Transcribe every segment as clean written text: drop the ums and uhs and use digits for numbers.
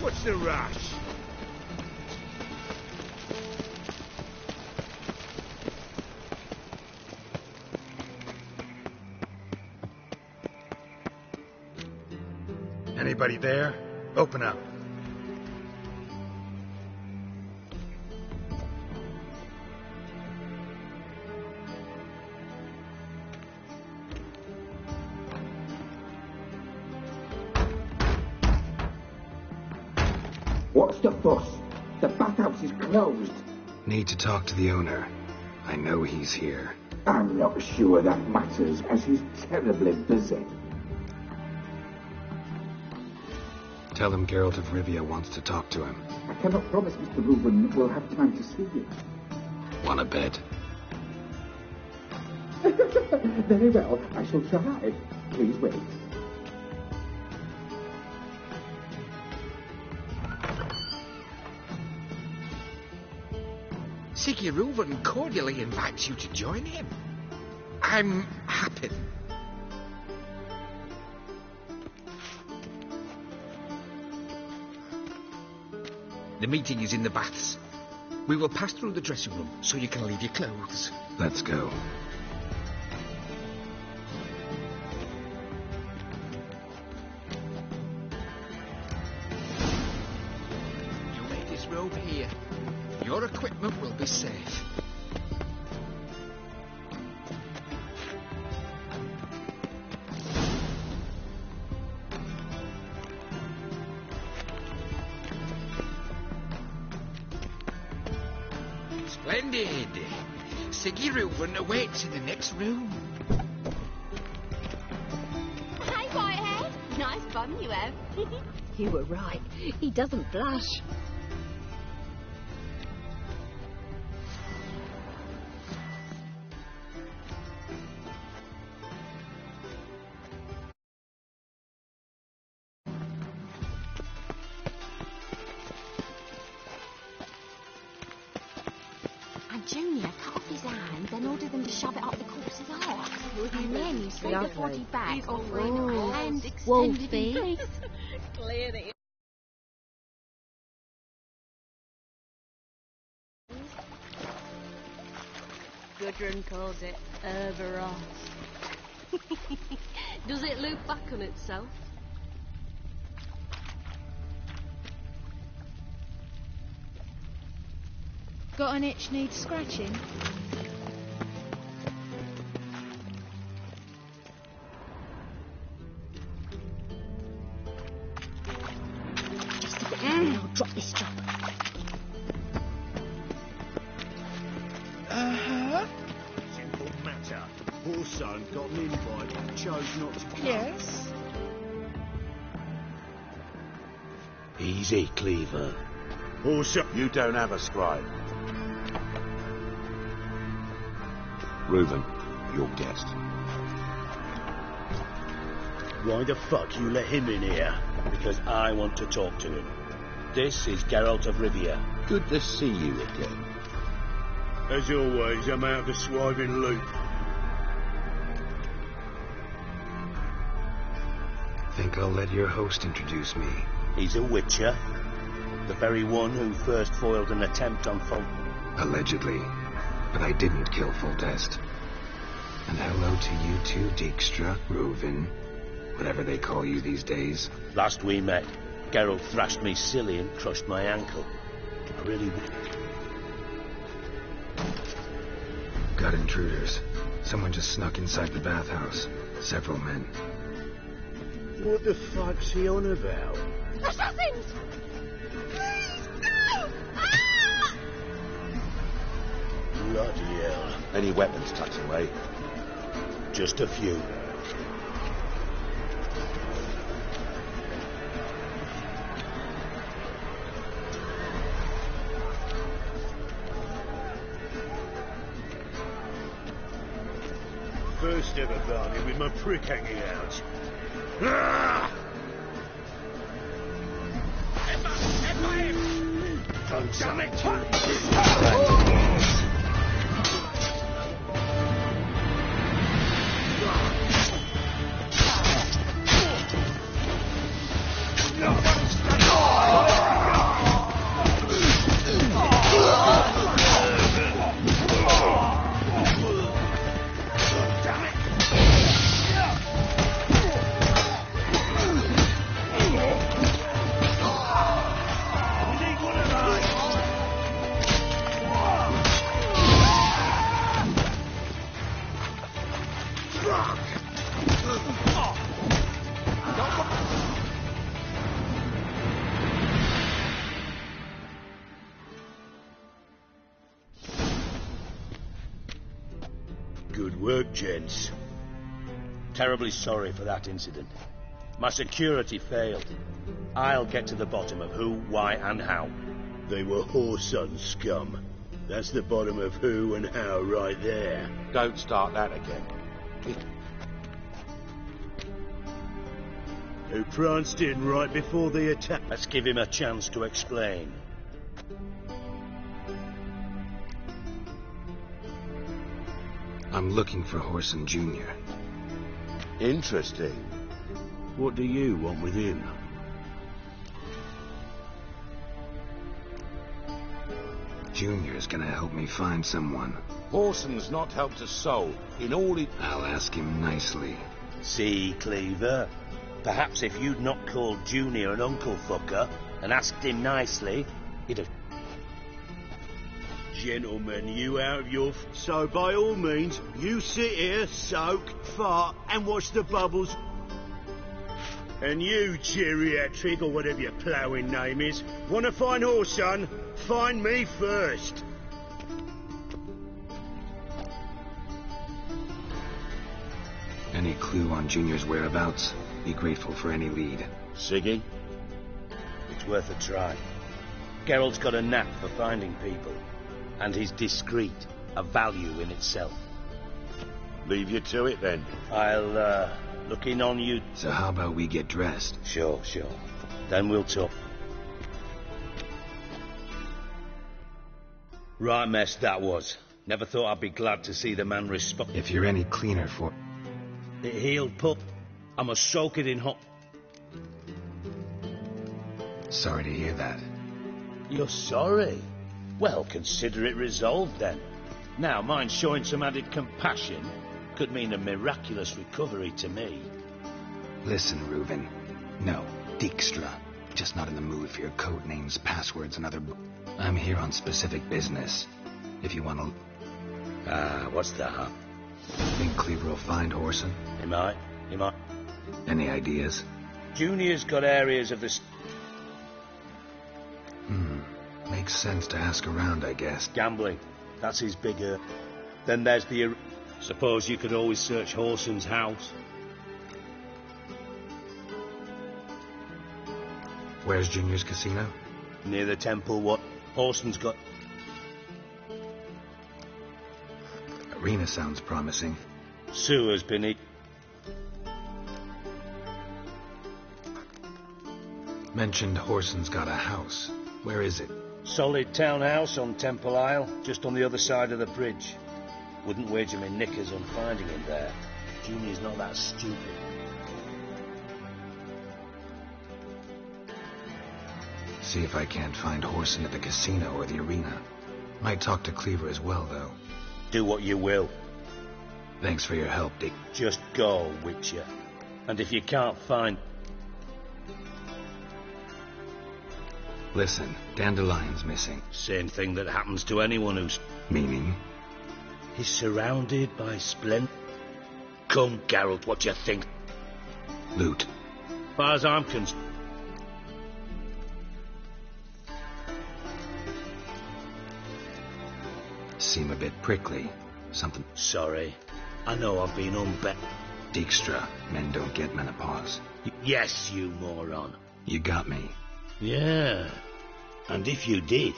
What's the rush? Anybody there? Open up. What's the fuss? The bathhouse is closed. Need to talk to the owner. I know he's here. I'm not sure that matters, as he's terribly busy. Tell him Geralt of Rivia wants to talk to him. I cannot promise Mr. Reuben will have time to see you. Want a bed? Very well, I shall try. Please wait. Siggy Reuben cordially invites you to join him. I'm happy. The meeting is in the baths. We will pass through the dressing room so you can leave your clothes. Let's go. You may disrobe here. Your equipment will be safe. Splendid. Siggy Reuben awaits in the next room. Hey, Whitehead. Nice bum you have. You were right. He doesn't blush. Junior cut off his hand, then ordered them to shove it up the corpse's arse. And then he slid the body back, offering a hand extended in place. Clearly. Gudrun calls it Herberos. Does it loop back on itself? Got an itch needs scratching? Just a bit and I'll drop this job. Simple matter. Poor son got an invite and chose not to come. Yes. Easy, Cleaver. Poor son. You don't have a scribe. Reuben, your guest. Why the fuck you let him in here? Because I want to talk to him. This is Geralt of Rivia. Good to see you again. As always, I'm out of the swiving loop. Think I'll let your host introduce me. He's a witcher. The very one who first foiled an attempt on Allegedly. But I didn't kill Foltest. And hello to you too, Dijkstra, Reuven, whatever they call you these days. Last we met, Geralt thrashed me silly and crushed my ankle. I really... Got intruders. Someone just snuck inside the bathhouse. Several men. What the fuck's he on about? Assassins! Please, no! Ah! Bloody hell. Any weapons tucked away? Just a few. First ever barney with my prick hanging out. Ah! Damn it! No! work, gents. Terribly sorry for that incident. My security failed. I'll get to the bottom of who, why, and how. They were whoreson scum. That's the bottom of who and how right there. Don't start that again. Who pranced in right before the attack. Let's give him a chance to explain. I'm looking for Horson Jr. Interesting. What do you want with him? Junior's gonna help me find someone. Horson's not helped a soul in all he... I'll ask him nicely. See, Cleaver? Perhaps if you'd not called Junior an uncle fucker and asked him nicely, he'd have... Gentlemen, you out of your... So by all means, you sit here, soak, fart, and watch the bubbles. And you, geriatric, or whatever your ploughing name is, want to find Horson? Find me first. Any clue on Junior's whereabouts? Be grateful for any lead. Siggy? It's worth a try. Geralt's got a knack for finding people. And he's discreet, a value in itself. Leave you to it then. I'll, look in on you. So how about we get dressed? Sure. Then we'll talk. Right mess that was. Never thought I'd be glad to see the man respond. If you're any cleaner for... It healed, pup. I must soak it in hot... Sorry to hear that. You're sorry? Well, consider it resolved then. Now, mind showing some added compassion could mean a miraculous recovery to me. Listen, Reuben. No, Dijkstra. Just not in the mood for your code names, passwords, and other... I'm here on specific business. If you want to... what's that? Think Cleaver will find Horson? He might. Any ideas? Junior's got areas of this... Makes sense to ask around, I guess. Gambling. That's his bigger. Then there's the... Suppose you could always search Horson's house. Where's Junior's casino? Near the temple, what? Horson's got... Arena sounds promising. Sewer's been... Mentioned Horson's got a house. Where is it? Solid townhouse on Temple Isle, just on the other side of the bridge. Wouldn't wager me knickers on finding him there. Junior's not that stupid. See if I can't find Horson at the casino or the arena. Might talk to Cleaver as well, though. Do what you will. Thanks for your help, Dick. Just go, Witcher. And if you can't find... Listen, Dandelion's missing. Same thing that happens to anyone who's... Meaning? He's surrounded by splendor. Come, Geralt, what do you think? Loot. As far as I'm concerned... Seem a bit prickly. Something... Sorry. I know I've been unbet... Dijkstra. Men don't get menopause. Yes, you moron. You got me. Yeah. And if you did...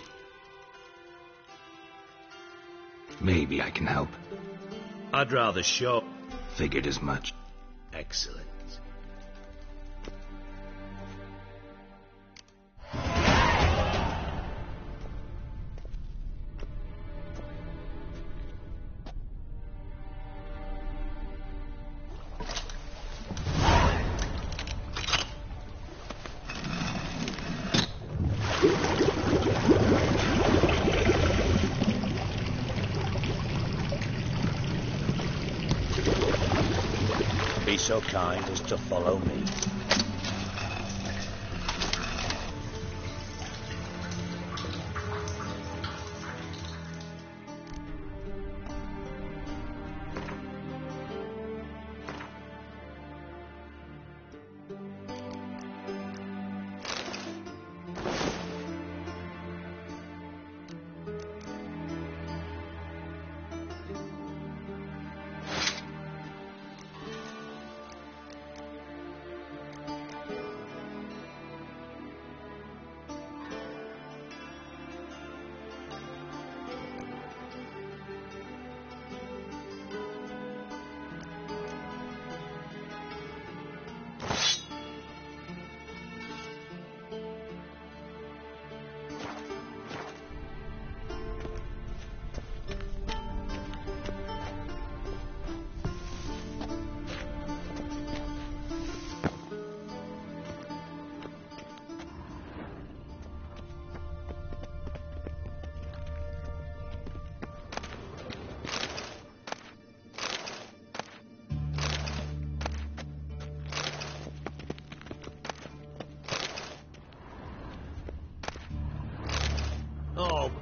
Maybe I can help. I'd rather show... Figured as much. Excellent. Be so kind as to follow me.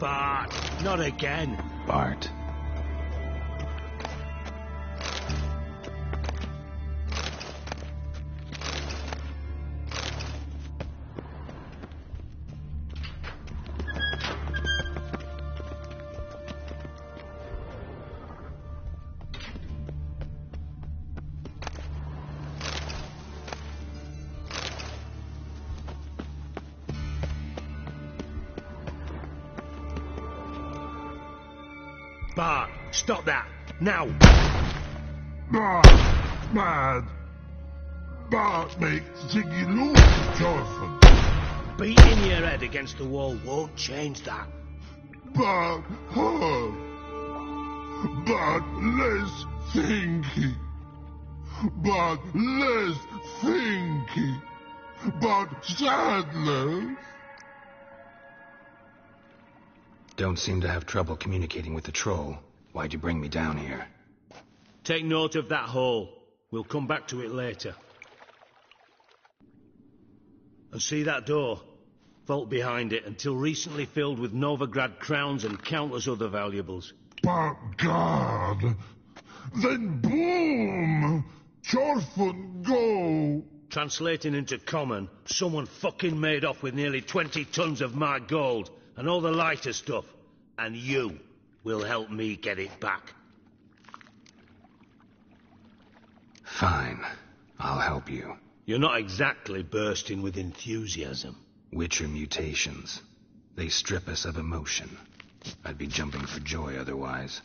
Bart, not again. Bart. Bart, stop that, now! Bart, mad. Bart makes Ziggy lose, Jonathan. Beating your head against the wall won't change that. Bart, hurt. Bart, less thinky. Bart, less thinky. Bart, sadness. Don't seem to have trouble communicating with the troll. Why'd you bring me down here? Take note of that hole. We'll come back to it later. And see that door? Vault behind it, until recently filled with Novigrad crowns and countless other valuables. But God, then boom! Chorfun go! Translating into common, someone fucking made off with nearly 20 tons of my gold and all the lighter stuff, and you will help me get it back. Fine. I'll help you. You're not exactly bursting with enthusiasm. Witcher mutations. They strip us of emotion. I'd be jumping for joy otherwise.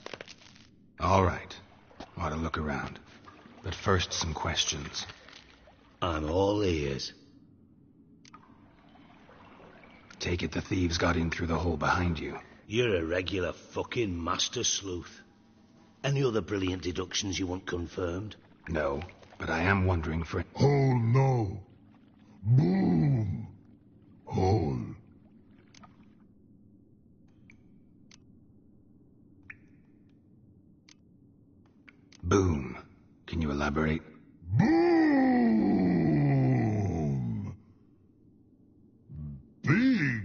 All right. Ought to look around. But first, some questions. I'm all ears. Take it the thieves got in through the hole behind you. You're a regular fucking master sleuth. Any other brilliant deductions you want confirmed? No, but I am wondering for... Hole no. Boom. Hole. Boom. Can you elaborate? Boom. Big.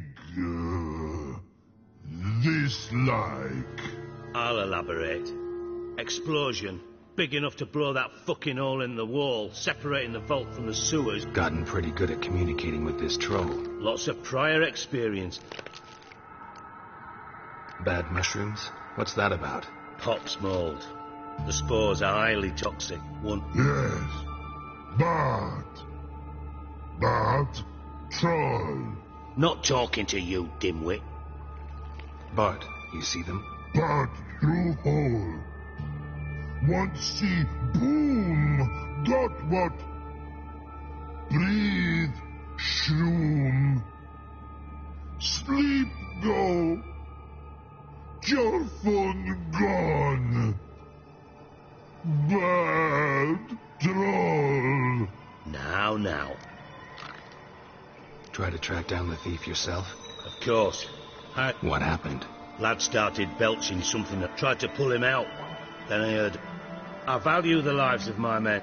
This like. I'll elaborate. Explosion. Big enough to blow that fucking hole in the wall, separating the vault from the sewers. Gotten pretty good at communicating with this troll. Lots of prior experience. Bad mushrooms? What's that about? Pops mold. The spores are highly toxic. Yes. Bart. Bart. Troll. Not talking to you, dimwit. Bart, you see them? Bart through hole. Want see boom. Got what? Breathe. Shroom. Sleep go. Your phone gone. Bad troll. Now. Try to track down the thief yourself? Of course. What happened? Lad started belching something that tried to pull him out. Then I heard, I value the lives of my men.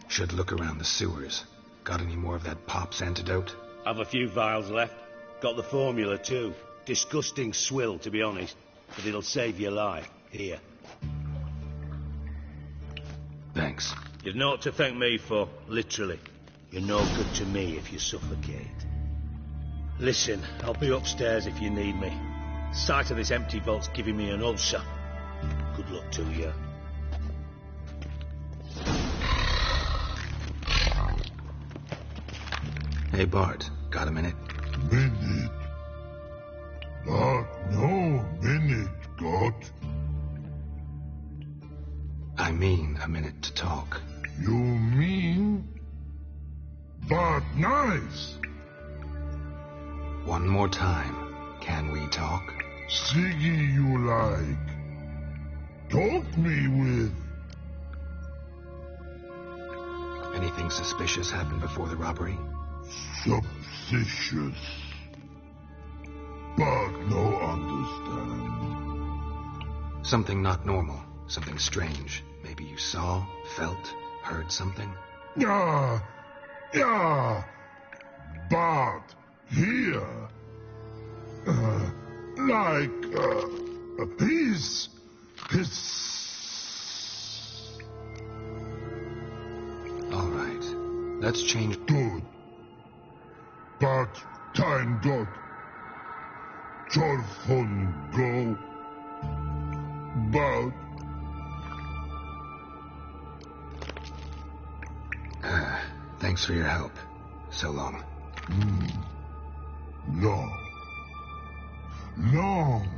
Should look around the sewers. Got any more of that Pop's antidote? I've a few vials left. Got the formula too. Disgusting swill, to be honest. But it'll save your life. Here. Thanks. You've naught to thank me for, literally. You're no good to me if you suffocate. Listen, I'll be upstairs if you need me. Sight of this empty vault's giving me an ulcer. Good luck to you. Hey, Bart. Got a minute? Minute. Bart no minute got. I mean a minute to talk. You mean? Bart nice. One more time. Can we talk? Siggy you like. Talk me with. Anything suspicious happened before the robbery? Suspicious. Bart no understand. Something not normal. Something strange. Maybe you saw, felt, heard something? Yeah. But here, he's... All right. Let's change... Good. But time got... Jorfon go... But... Thanks for your help. So long. Long. Long.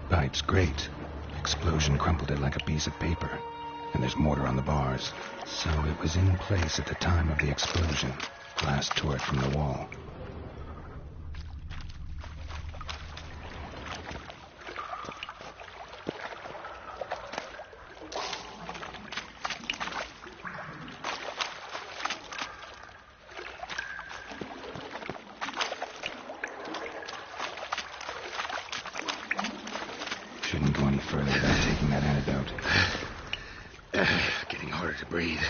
Pipe's great. Explosion crumpled it like a piece of paper. And there's mortar on the bars. So it was in place at the time of the explosion. Glass tore it from the wall. Shouldn't go any further without taking that antidote. Getting harder to breathe.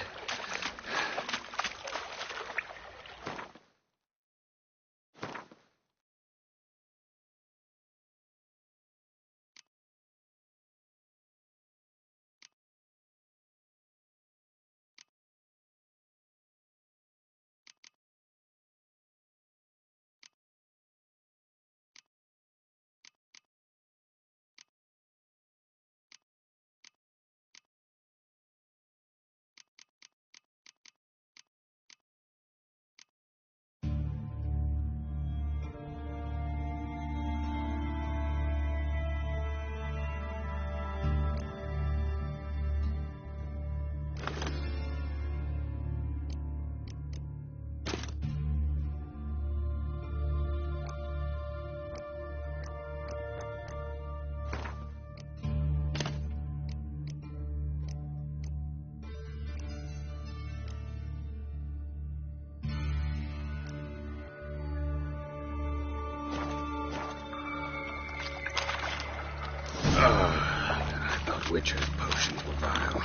I thought Witcher's potions were vile.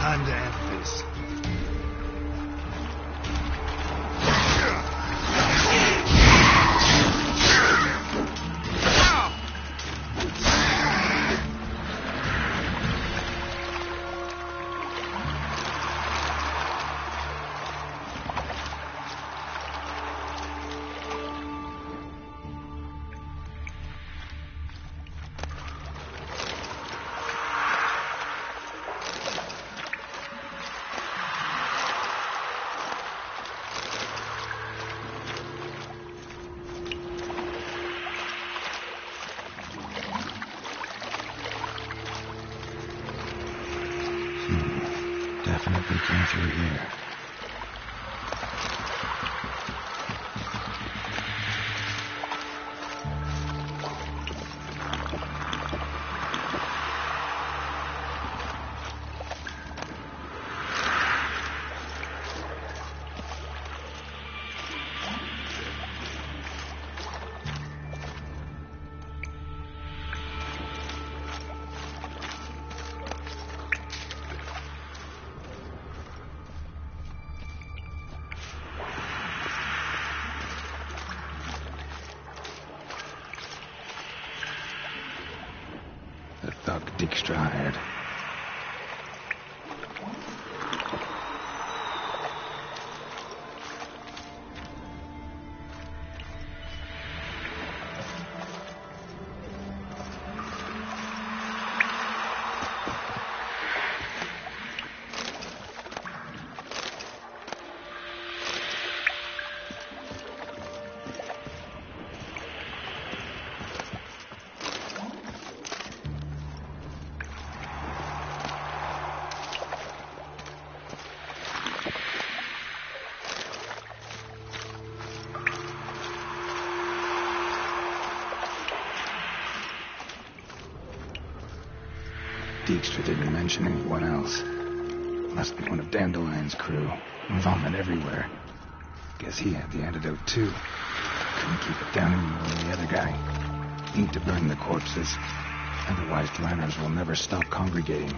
Time to end this. Definitely came through here. The thug Dijkstra had. Dijkstra didn't mention anyone else. Must be one of Dandelion's crew. Vomit everywhere. Guess he had the antidote too. Couldn't keep it down any more than the other guy. Need to burn the corpses. Otherwise, Dranners will never stop congregating.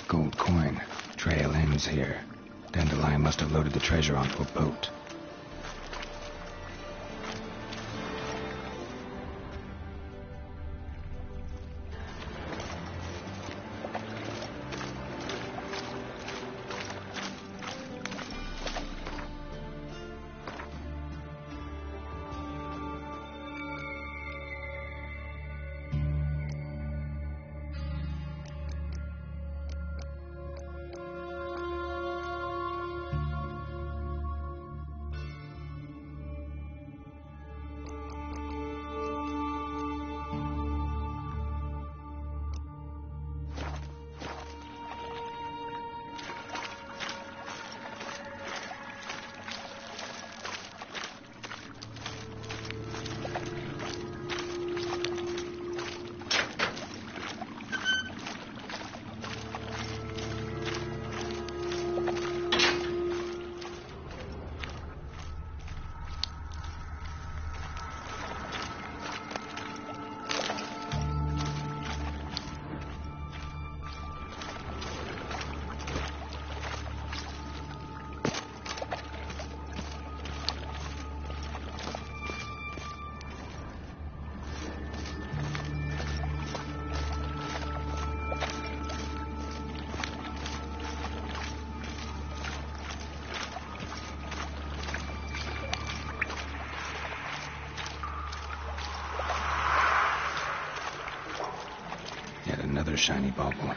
Gold coin. Trail ends here. Dandelion must have loaded the treasure onto a boat. Yet another shiny bauble.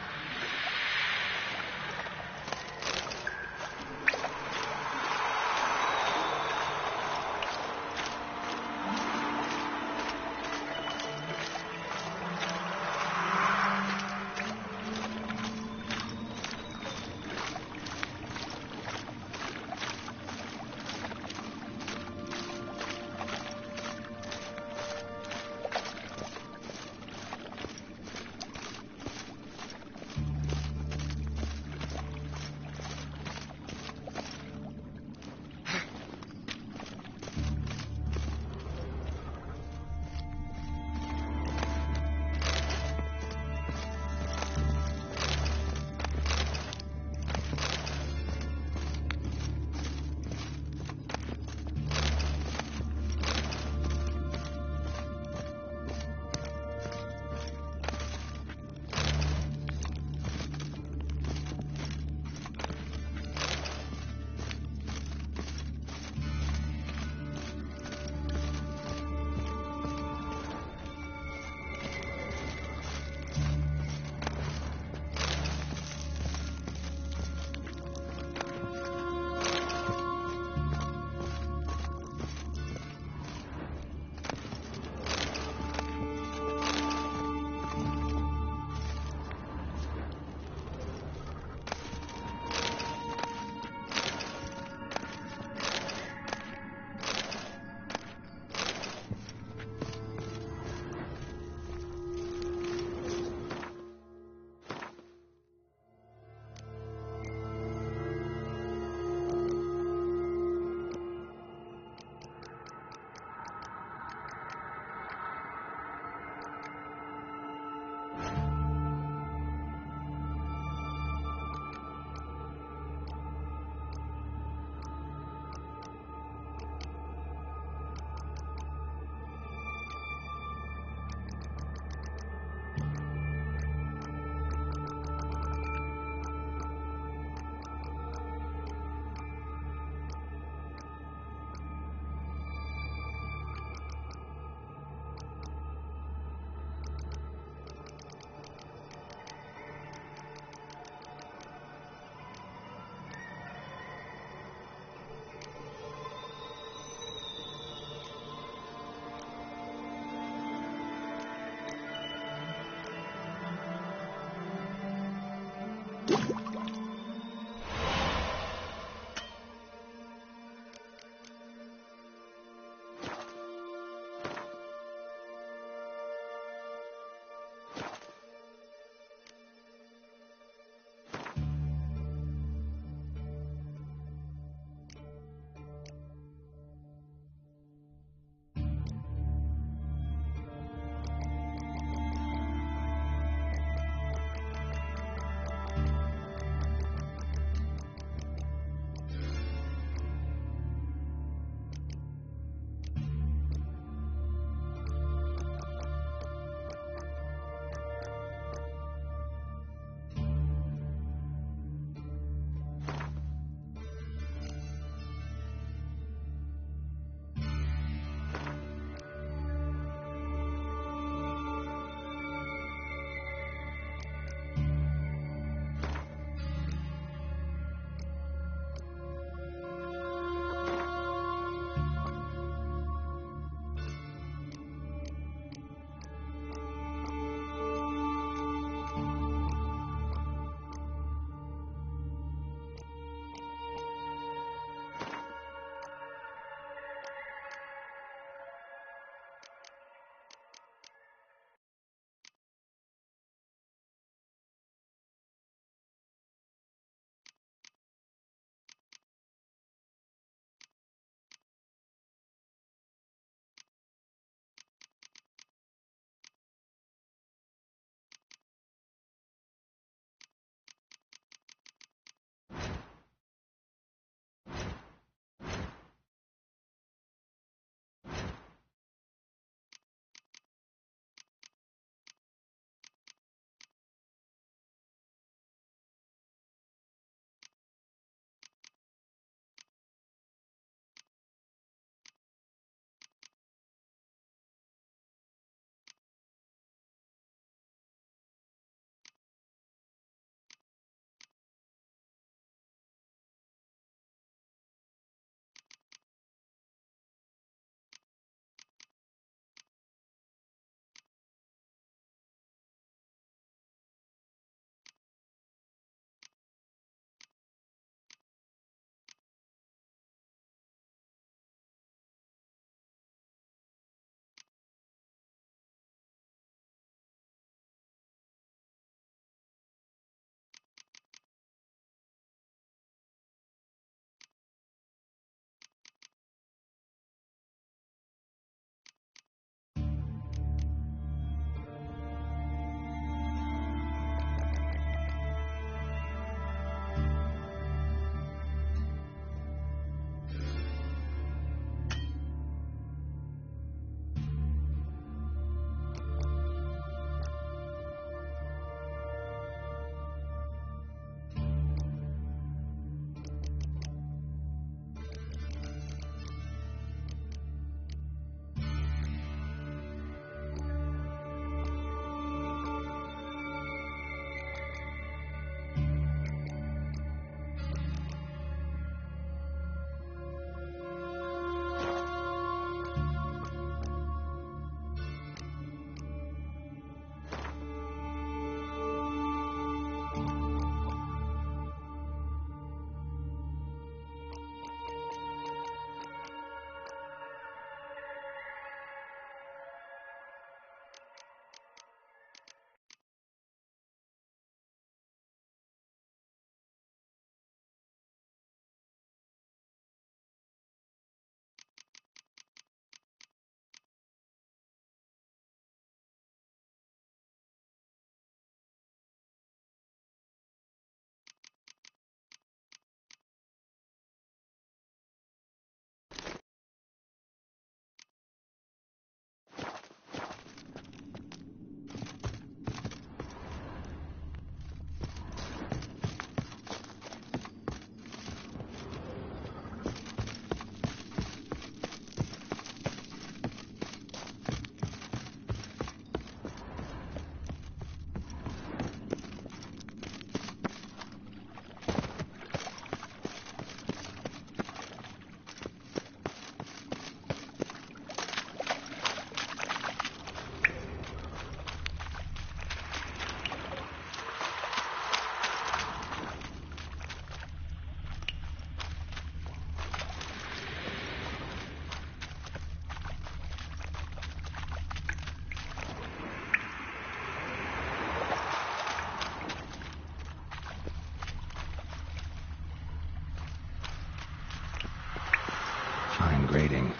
grating.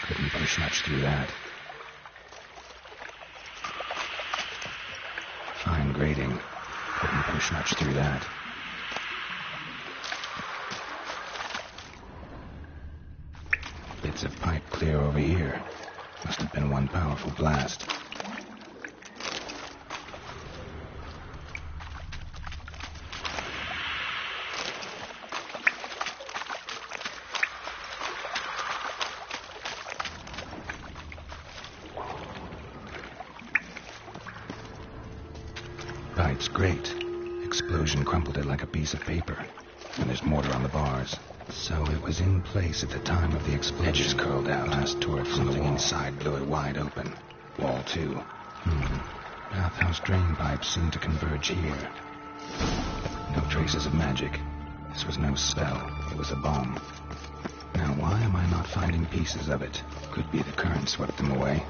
Couldn't push much through that. Fine grating. Couldn't push much through that. Bits of pipe clear over here. Must have been one powerful blast. Pipe's great. Explosion crumpled it like a piece of paper. And there's mortar on the bars. So it was in place at the time of the explosion. Edges curled out. Blast tore it from the wall. Inside blew it wide open. Wall too. Bathhouse drain pipes seemed to converge here. No traces of magic. This was no spell. It was a bomb. Now why am I not finding pieces of it? Could be the current swept them away.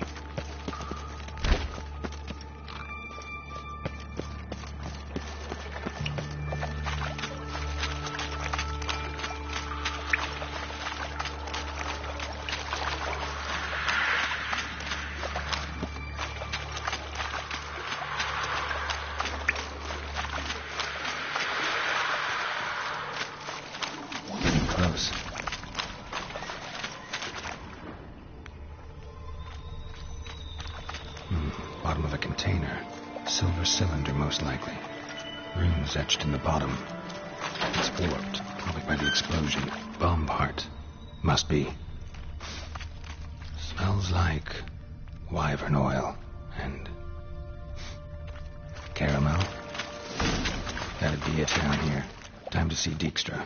Close. Bottom of a container. Silver cylinder, most likely. Runes etched in the bottom. It's warped, probably by the explosion. Bomb part. Must be. Smells like wyvern oil and caramel. That'd be it down here. Time to see Dijkstra.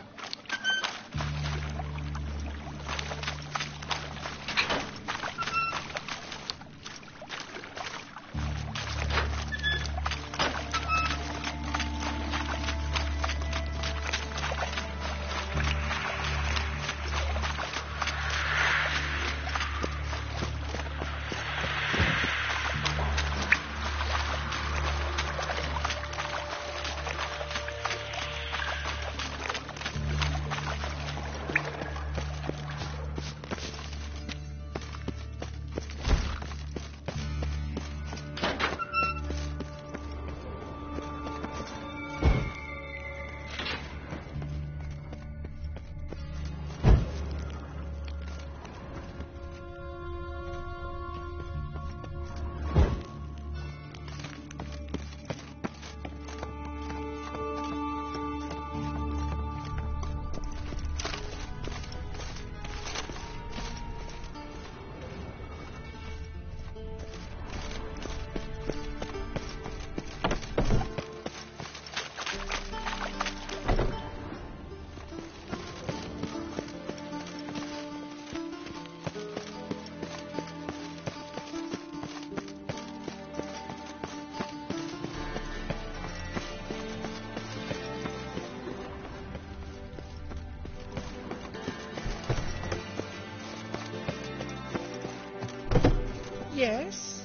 Yes?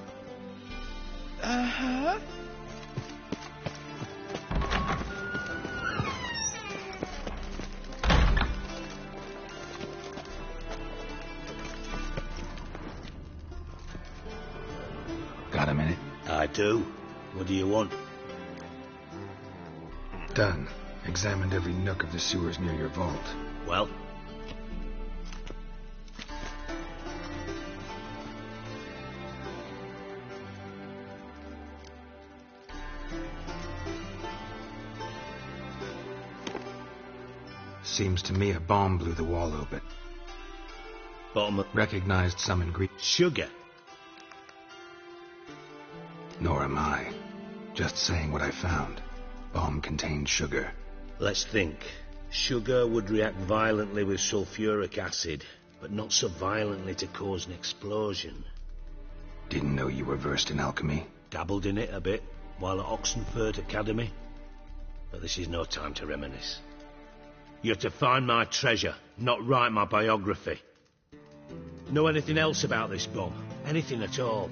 Uh-huh. Got a minute? I do. What do you want? Done. Examined every nook of the sewers near your vault. Well? Seems to me a bomb blew the wall open. Bottom of... Recognized some ingredients. Sugar. Nor am I. Just saying what I found. Bomb contained sugar. Let's think. Sugar would react violently with sulfuric acid, but not so violently to cause an explosion. Didn't know you were versed in alchemy. Dabbled in it a bit while at Oxenford Academy. But this is no time to reminisce. You're to find my treasure, not write my biography. Know anything else about this bomb? Anything at all?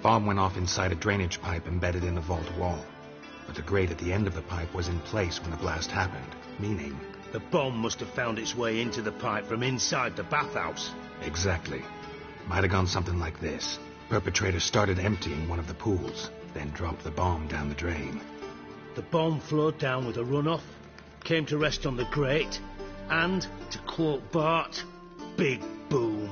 Bomb went off inside a drainage pipe embedded in the vault wall. But the grate at the end of the pipe was in place when the blast happened, meaning... The bomb must have found its way into the pipe from inside the bathhouse. Exactly. Might have gone something like this. Perpetrator started emptying one of the pools, then dropped the bomb down the drain. The bomb flowed down with a runoff, came to rest on the grate, and, to quote Bart, big boom.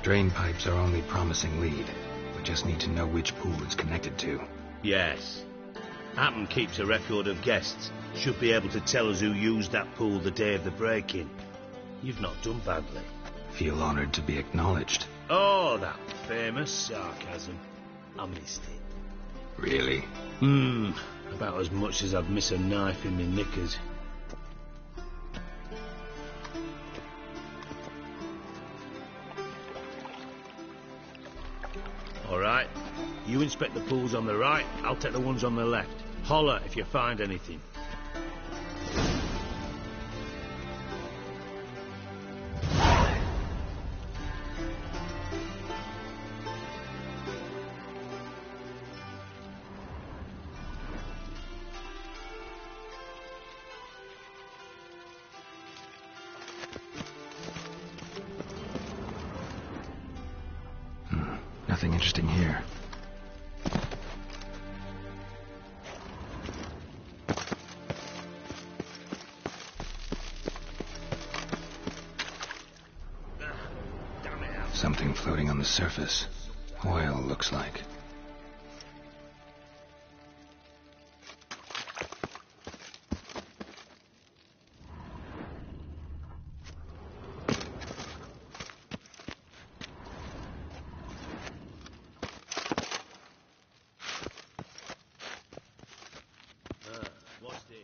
Drain pipes are only promising lead. We just need to know which pool it's connected to. Yes. Hammond keeps a record of guests. Should be able to tell us who used that pool the day of the break-in. You've not done badly. Feel honored to be acknowledged. Oh, that famous sarcasm. I missed it. Really? About as much as I'd miss a knife in my knickers. All right. You inspect the pools on the right, I'll take the ones on the left. Holler if you find anything. Nothing interesting here. Something floating on the surface. Oil, looks like. What's this?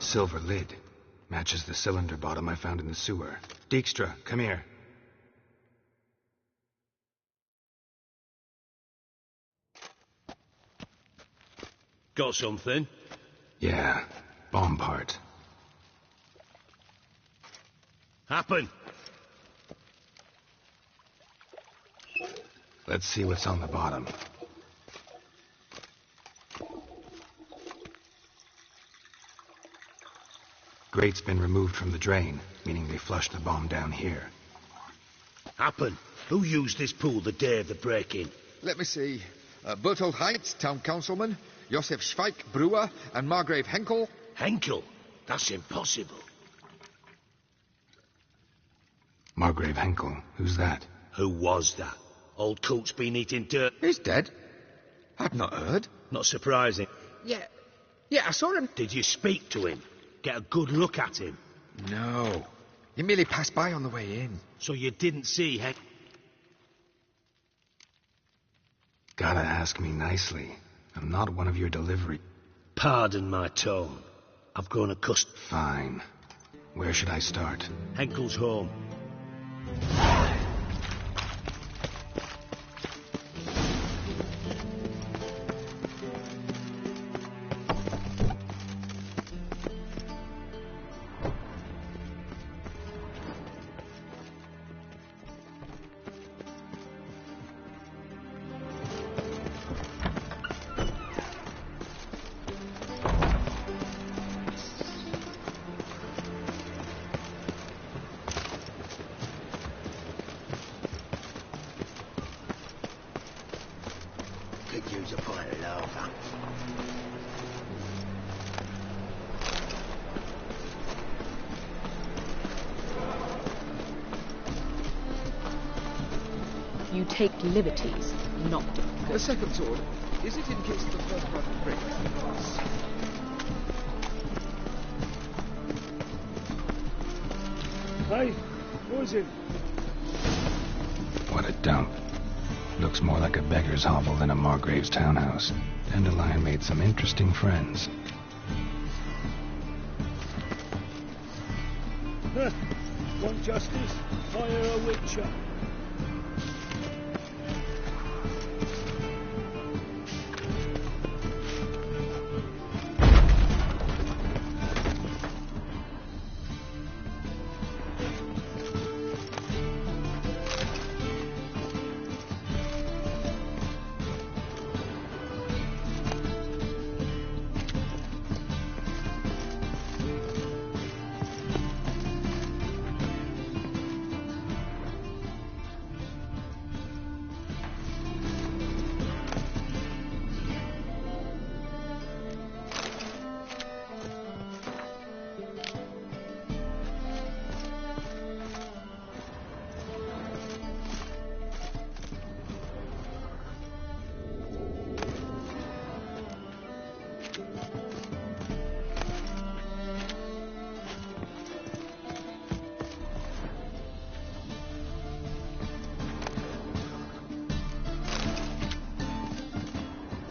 Silver lid. Matches the cylinder bottom I found in the sewer. Dijkstra, come here. Got something? Yeah, bomb part. Happen. Let's see what's on the bottom. Grate's been removed from the drain, meaning they flushed the bomb down here. Happen. Who used this pool the day of the break-in? Let me see. Bertold Heinz, town councilman, Josef Schweik, brewer, and Margrave Henkel. Henkel? That's impossible. Margrave Henkel, who's that? Who was that? Old coot's been eating dirt. He's dead. I've not heard. Not surprising. Yeah, I saw him. Did you speak to him? Get a good look at him? No. He merely passed by on the way in. So you didn't see Gotta ask me nicely. I'm not one of your delivery... Pardon my tone. I've grown accustomed. Fine. Where should I start? Henkel's home. Could use a pint of lava. You take liberties, not A second sword. Is it in case the first one breaks? Hey, Poison. What a dump. Looks more like a beggar's hovel than a Margrave's townhouse. Dandelion made some interesting friends. Want justice? Hire a witcher.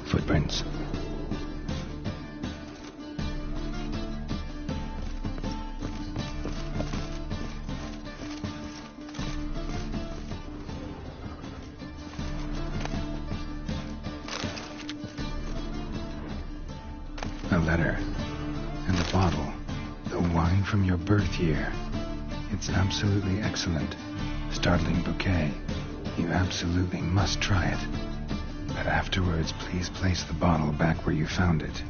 Footprints. A letter. And a bottle. The wine from your birth year. It's absolutely excellent. Startling bouquet. You absolutely must try it. But afterwards, please place the bottle back where you found it.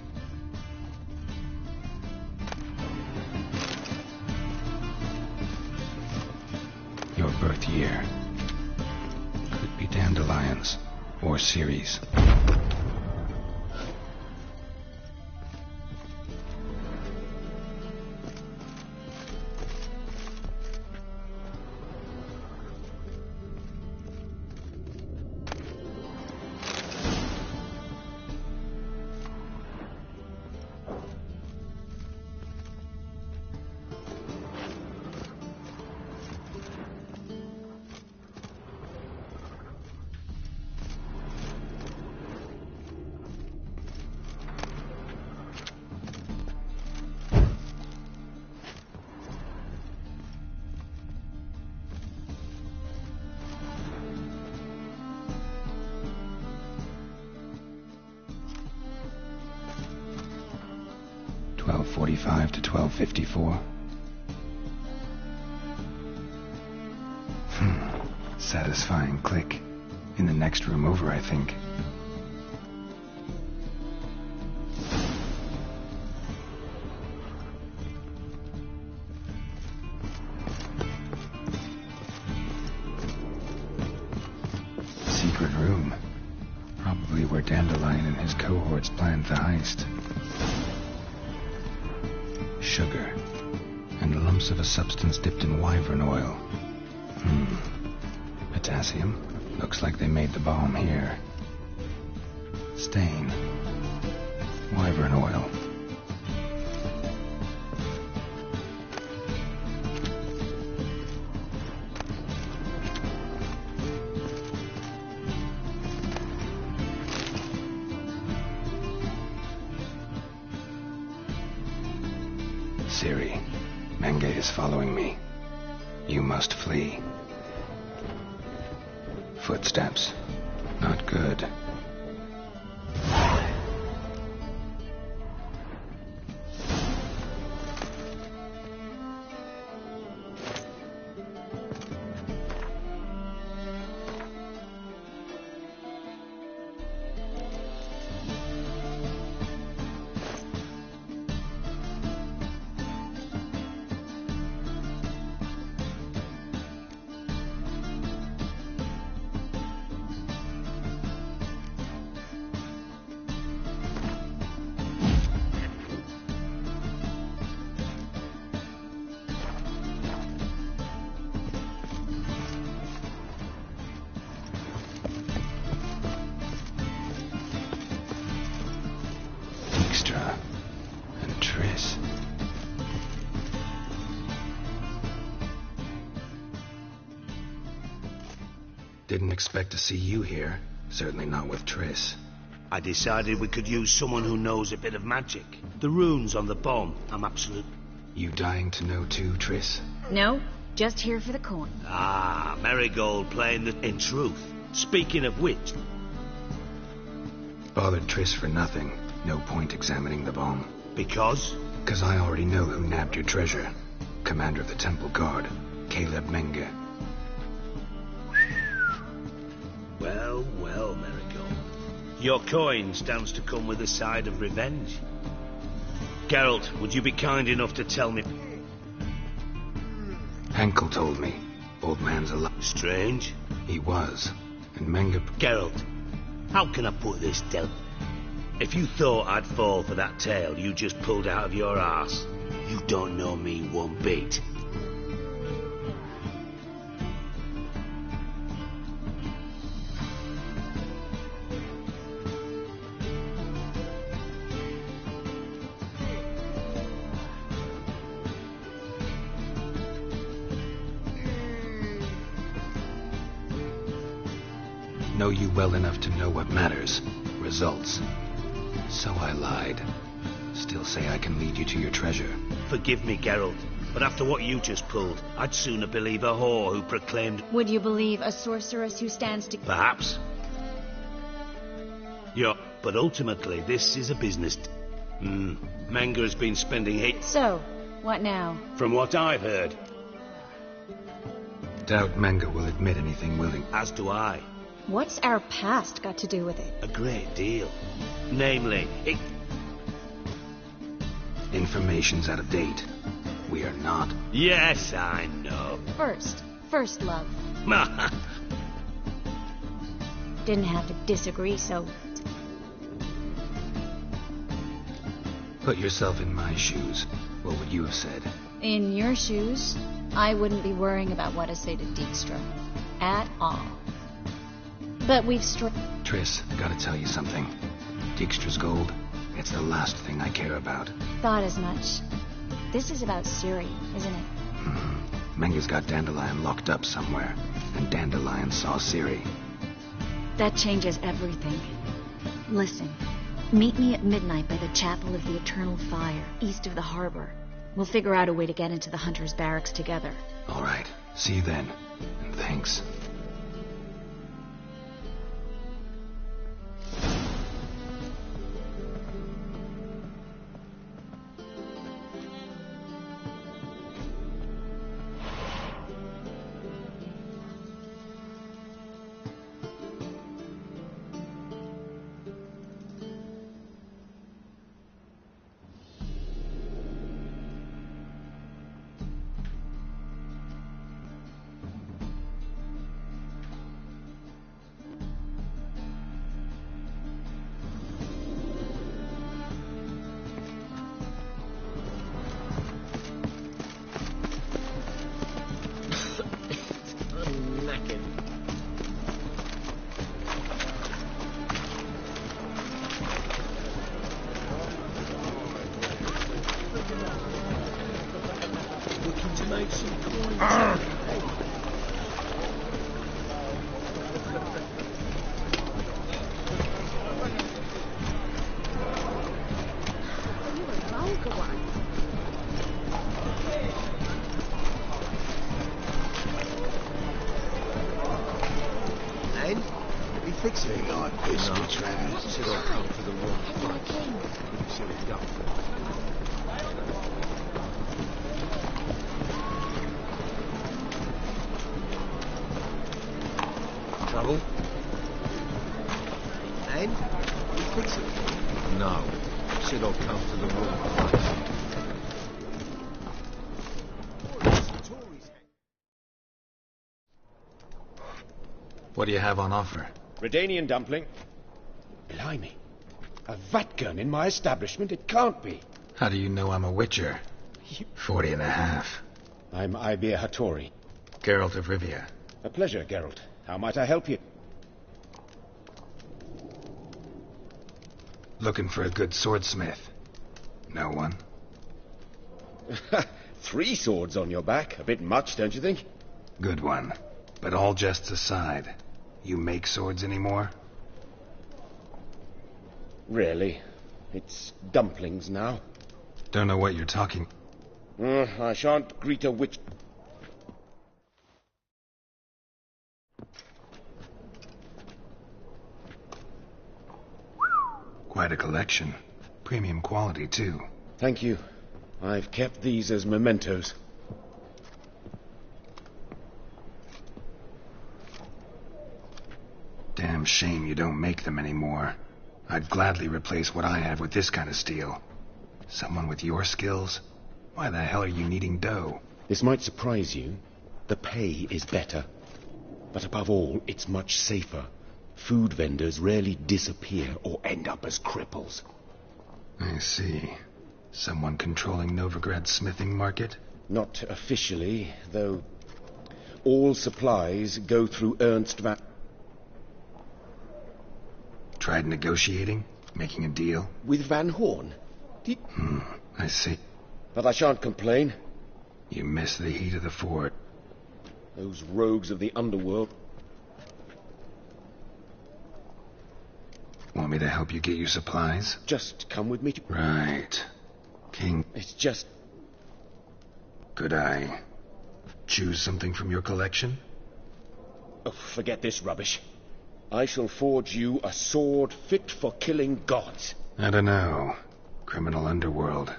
Your birth year. Could be dandelions or Ceres. .45 to 12:54. Satisfying click. In the next room over, I think. Secret room. Probably where Dandelion and his cohorts planned the heist. Sugar, and lumps of a substance dipped in wyvern oil. Potassium. Looks like they made the bomb here. Stain. Wyvern oil. Ciri, Menge is following me. You must flee. Footsteps. Not good. Didn't expect to see you here. Certainly not with Triss. I decided we could use someone who knows a bit of magic. The runes on the bomb, I'm absolute... You dying to know too, Triss? No, just here for the coin. Ah, Marigold playing the... In truth, speaking of which... Bothered Triss for nothing. No point examining the bomb. Because? Because I already know who nabbed your treasure. Commander of the Temple Guard, Caleb Menge. Well, well, Marigold. Your coin stands to come with a side of revenge. Geralt, would you be kind enough to tell me... Henkel told me. Old man's alive. Strange. He was. And Menge... Geralt, how can I put this down? If you thought I'd fall for that tale you just pulled out of your arse, you don't know me one bit. Know you well enough to know what matters. Results. So I lied. Still say I can lead you to your treasure. Forgive me, Geralt, but after what you just pulled, I'd sooner believe a whore who proclaimed... Would you believe a sorceress who stands to... Perhaps. Yeah, but ultimately this is a business... Menge has been spending hate... So, what now? From what I've heard. Doubt Menge will admit anything willing. As do I. What's our past got to do with it? A great deal. Namely, it... Information's out of date. We are not. Yes, I know. First love. Didn't have to disagree, so... Put yourself in my shoes. What would you have said? In your shoes, I wouldn't be worrying about what to say to Dijkstra. At all. But we've Triss, gotta tell you something. Dijkstra's gold, it's the last thing I care about. Thought as much. This is about Ciri, isn't it? Menge's got Dandelion locked up somewhere, and Dandelion saw Ciri. That changes everything. Listen, meet me at midnight by the Chapel of the Eternal Fire, east of the harbor. We'll figure out a way to get into the Hunter's barracks together. All right, see you then, and thanks. Fixing like this, Travis. Should all come to the wrong place. Should we go? Trouble? And? You fix it? No. Should all come to the wrong place. What do you have on offer? Redanian dumpling. Blimey. A vat gun in my establishment? It can't be. How do you know I'm a witcher? 40 and a half. I'm Ibir Hattori. Geralt of Rivia. A pleasure, Geralt. How might I help you? Looking for a good swordsmith. No one? 3 swords on your back. A bit much, don't you think? Good one. But all jests aside, You make swords anymore? Really? It's dumplings now. Don't know what you're talking. I shan't greet a witch. Quite a collection. Premium quality, too. Thank you. I've kept these as mementos. Damn shame you don't make them anymore. I'd gladly replace what I have with this kind of steel. Someone with your skills? Why the hell are you needing dough? This might surprise you. The pay is better. But above all, it's much safer. Food vendors rarely disappear or end up as cripples. I see. Someone controlling Novigrad's smithing market? Not officially, though all supplies go through Ernst Van... Tried negotiating? Making a deal? With Van Horn? I see. But I shan't complain. You miss the heat of the fort. Those rogues of the underworld. Want me to help you get your supplies? Just come with me. Right. King... It's just... Could I choose something from your collection? Oh, forget this rubbish. I shall forge you a sword fit for killing gods. I don't know. Criminal underworld.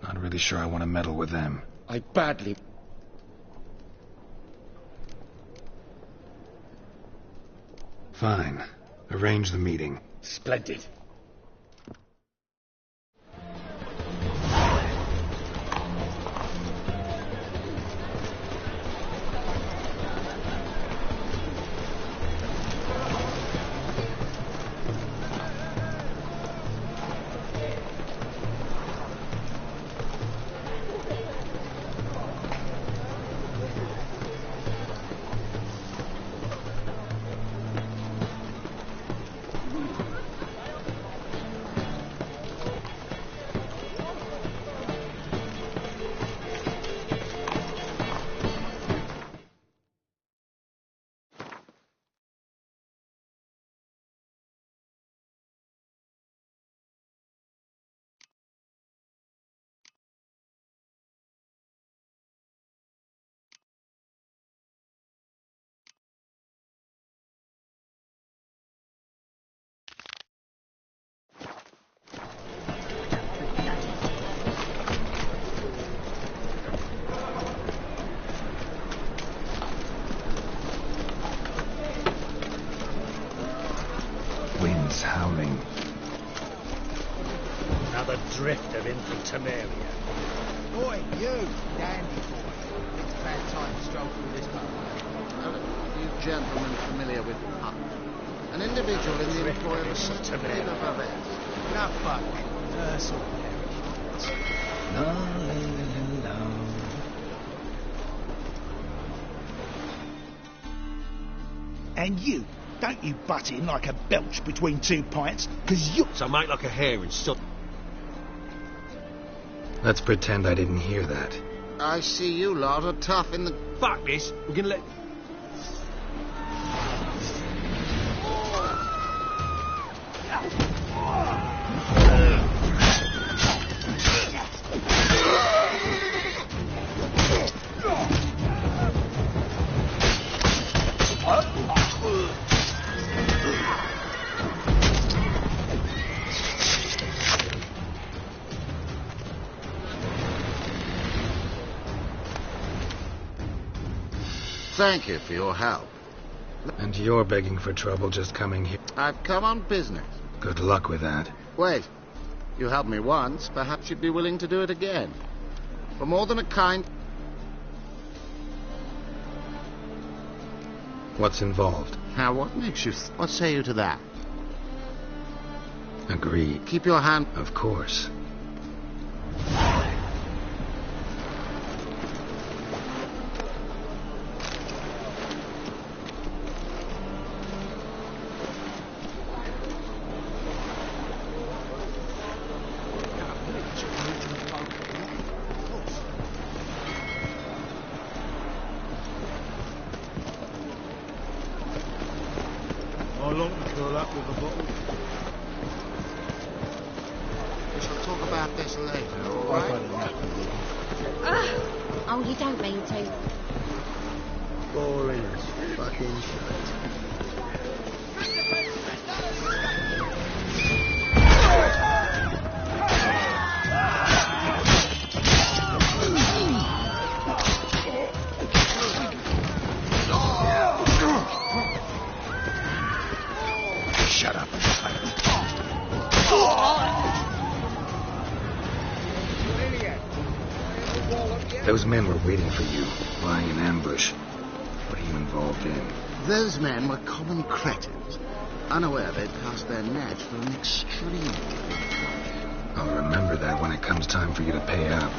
Not really sure I want to meddle with them. I badly... Fine. Arrange the meeting. Splendid. Wind's howling. Another drift of infanteria. Boy, you, dandy boy. It's about time to stroll through this boat. You gentlemen familiar with Puck? An individual in the employ of a certain Enough fuck. Sort of And you, don't you butt in like a belch between two pints, 'cause you... So make like a hare and stop. Let's pretend I didn't hear that. I see you lot are tough in the... Fuck this. We're gonna let... Thank you for your help. And you're begging for trouble just coming here. I've come on business. Good luck with that. Wait. You helped me once. Perhaps you'd be willing to do it again. For more than a kind... What's involved? Now, what makes you... What say you to that? Agreed. Keep your hand... Of course. I long to curl up with a bottle. We shall talk about this later, all right? Oh, you don't mean to. Boring as fucking shit. Shut up. Those men were waiting for you, lying in ambush. What are you involved in? Those men were common cretins, unaware they'd cast their net for an extreme. I'll remember that when it comes time for you to pay up.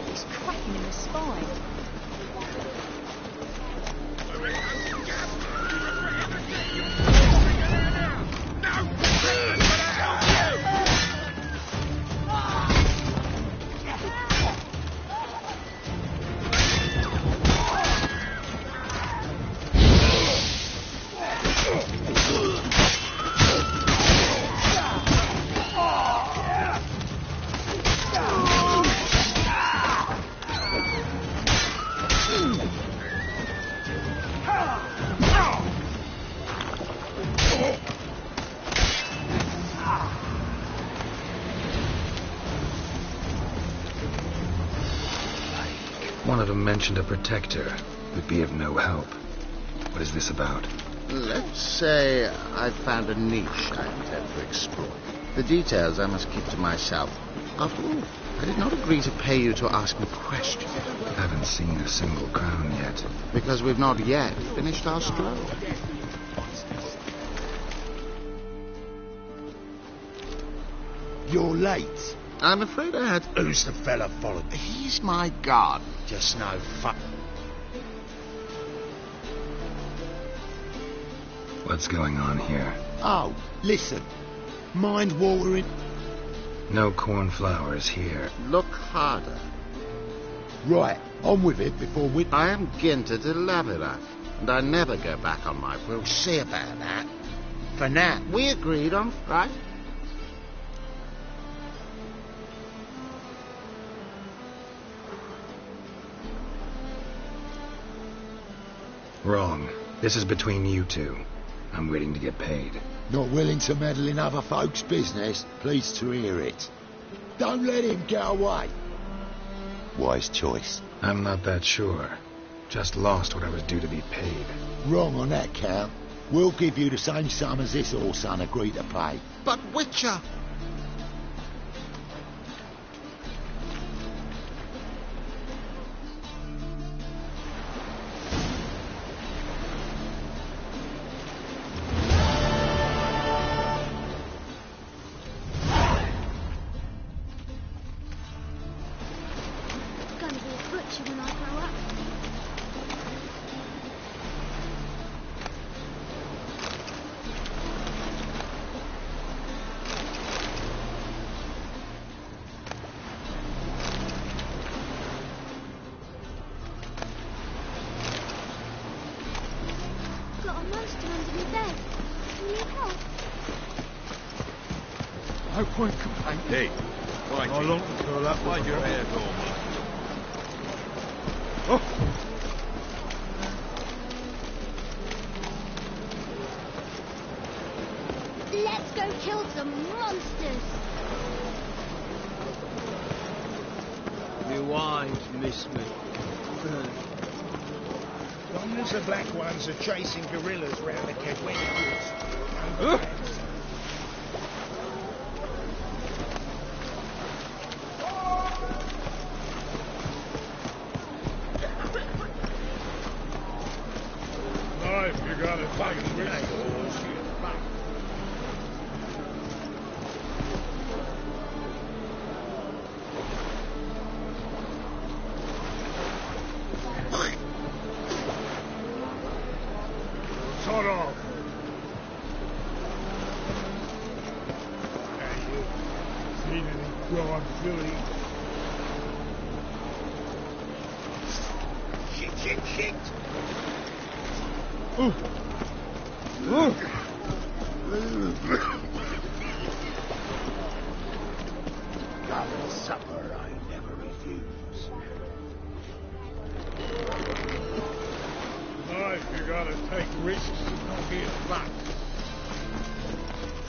He's cracking in the spine. One of them mentioned a protector who'd be of no help. What is this about? Let's say I've found a niche I intend to exploit. The details I must keep to myself. After all, I did not agree to pay you to ask me questions. Haven't seen a single crown yet. Because we've not yet finished our stroll. You're late. I'm afraid I had... Who's the fella followed? He's my guard. Just no fuck. What's going on here? Oh, listen. Mind watering? No cornflowers here. Look harder. Right, on with it before we... I am Ginter de Lavera, and I never go back on my word. We'll see about that. For now. We agreed on, right? Wrong. This is between you two. I'm waiting to get paid. Not willing to meddle in other folks' business? Pleased to hear it. Don't let him get away. Wise choice. I'm not that sure. Just lost what I was due to be paid. Wrong on that count. We'll give you the same sum as this old son agreed to pay. But Witcher... Gonna be a butcher when I grow up. Got a monster under my bed. Can you help? No point complaining. Hey, I long to curl up Mind with your a hair, bottle. Gorman. Oh. Let's go kill some monsters. Me wines miss me. Long as the black ones are chasing gorillas round the Kedwin woods. Knife, you got it fucking right. Sort of. crime, Philly. Shit. Ooh. Got supper I never refuse. Life, you gotta take risks and not get fucked.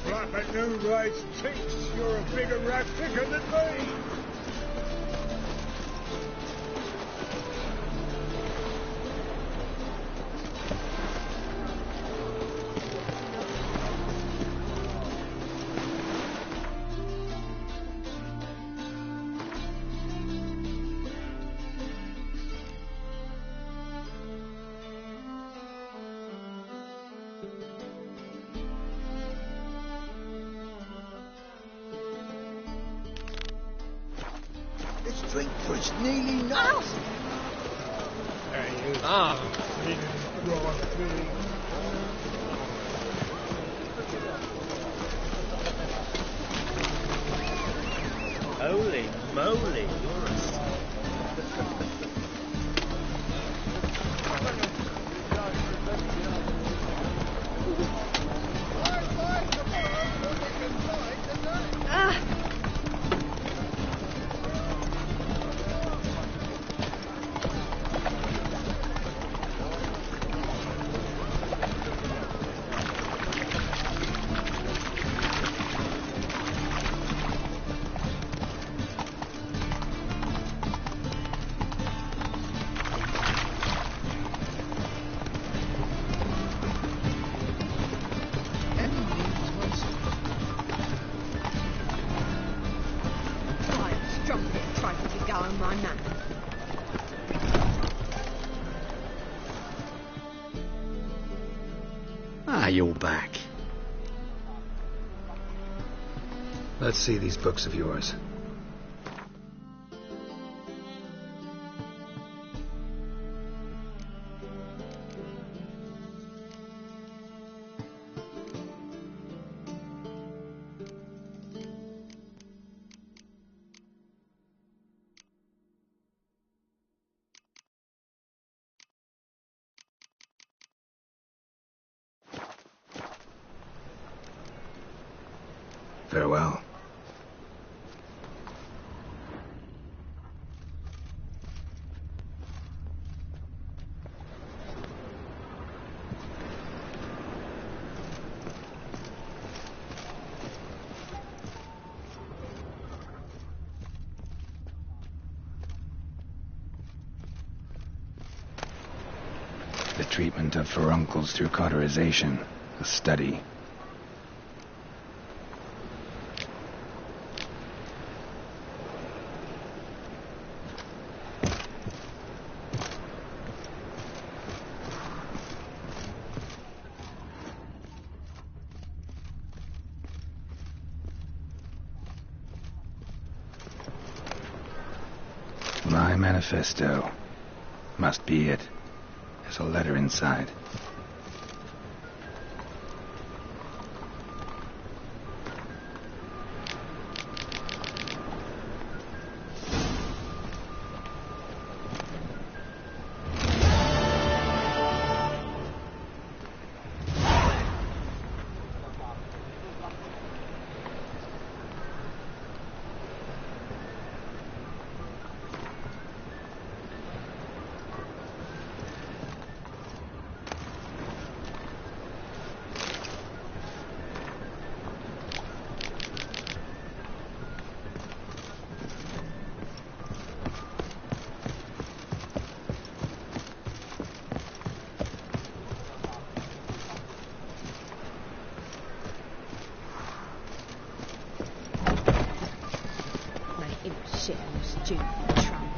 Flap at new race cheeks, you're a bigger rat picker than me. This drink was nearly nice. There he is. Needed crime, Philly. Holy moly, you're a... My man. Ah, you're back. Let's see these books of yours. Farewell. The treatment of furuncles through cauterization, a study. My manifesto. Must be it. There's a letter inside. Shit, stupid Trump.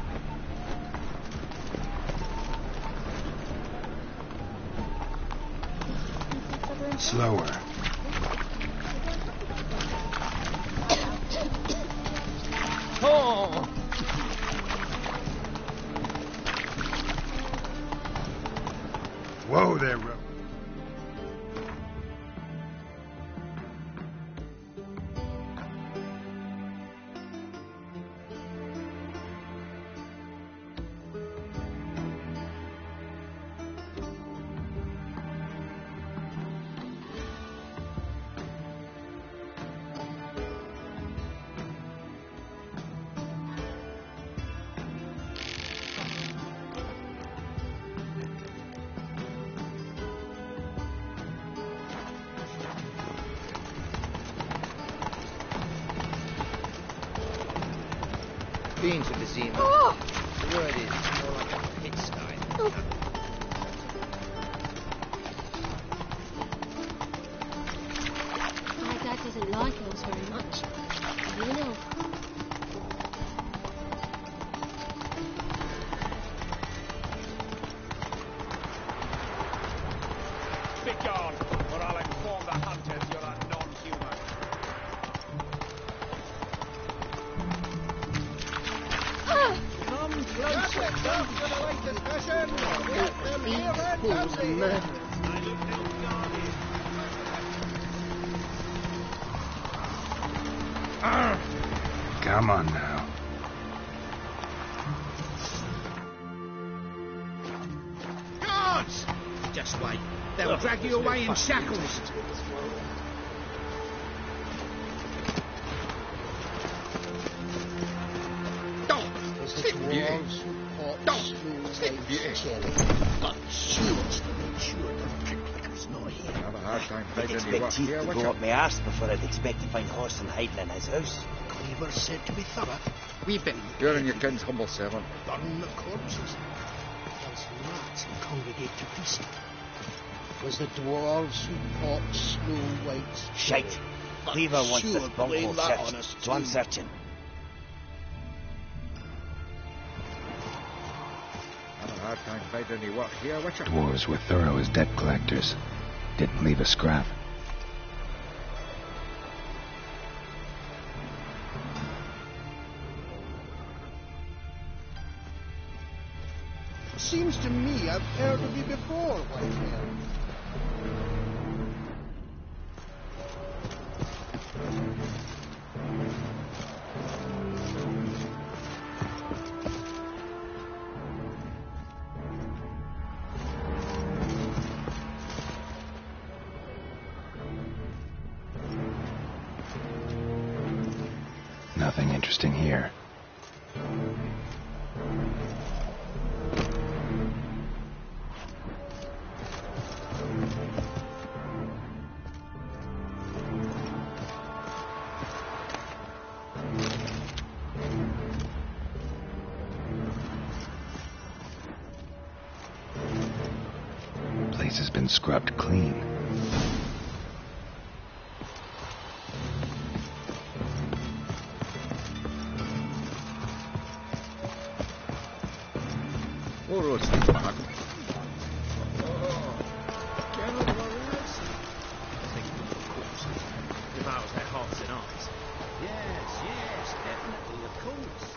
Slower. Oh! Whoa there, Ro. been to the Zima. Oh! The word is it's more like a pigsty. My dad doesn't like elves very much. You know. Begone, or I'll inform the hunters you're a non-human. Come closer, don't delay discussion. Get them here and dusty. Come on now. Guards! Just wait. They'll drag you away in shackles. Expect teeth to go up my arse before I'd expect to find horse and hiding in his house. Cleaver said to be thorough. We've been. You're and your kind's humble servant. Burn the corpses. Else rats will congregate to feast. Was the dwarves who fought Snow White's... Shite. Cleaver wants this bunghole searched. So I'm searching. Have a hard time finding any work here, Witcher. Dwarves were thorough as debt collectors. Didn't leave a scrap. Seems to me I've heard of you before, Whitehair. Nothing interesting here. Place has been scrubbed clean. All roads lead back. Devours their hearts and eyes. Yes, definitely, of course.